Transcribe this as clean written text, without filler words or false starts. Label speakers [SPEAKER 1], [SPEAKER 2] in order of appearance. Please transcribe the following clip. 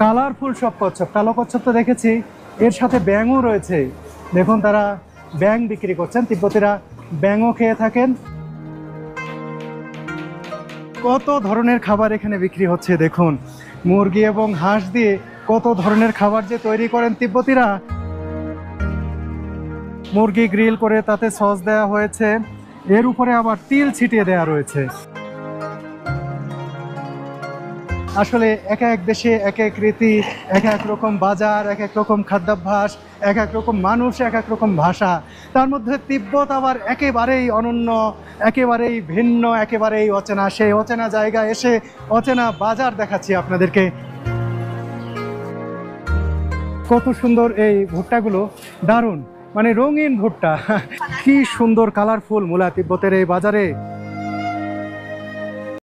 [SPEAKER 1] Colourful সব কচ্ছপ, কালো কচ্ছপ তো দেখেছি, এর সাথে ব্যাঙও রয়েছে। দেখুন তারা ব্যাঙ বিক্রি করছেন, তিব্বতীরা ব্যাঙও খেয়ে থাকেন। কত ধরনের খাবার এখানে বিক্রি হচ্ছে দেখুন, মুরগি এবং হাঁস দিয়ে কত ধরনের খাবার যে তৈরি করেন তিব্বতীরা। মুরগি গ্রিল করে তাতে সস দেওয়া হয়েছে, এর উপরে আবার তিল ছিটিয়ে দেওয়া রয়েছে। আসলে এক এক দেশে এক এক রীতি, এক এক রকম বাজার, এক এক রকম খাদ্যাভ্যাস, এক এক রকম মানুষ, এক এক রকম ভাষা। তার মধ্যে তিব্বত আবার একেবারেই অনন্য, একেবারেই ভিন্ন, একেবারেই অচেনা। সেই অচেনা জায়গায় এসে অচেনা বাজার দেখাচ্ছি আপনাদেরকে। কত সুন্দর এই ভুট্টাগুলো, দারুণ, মানে রঙিন ভুট্টা। কি সুন্দর কালারফুল মূলা তিব্বতের এই বাজারে।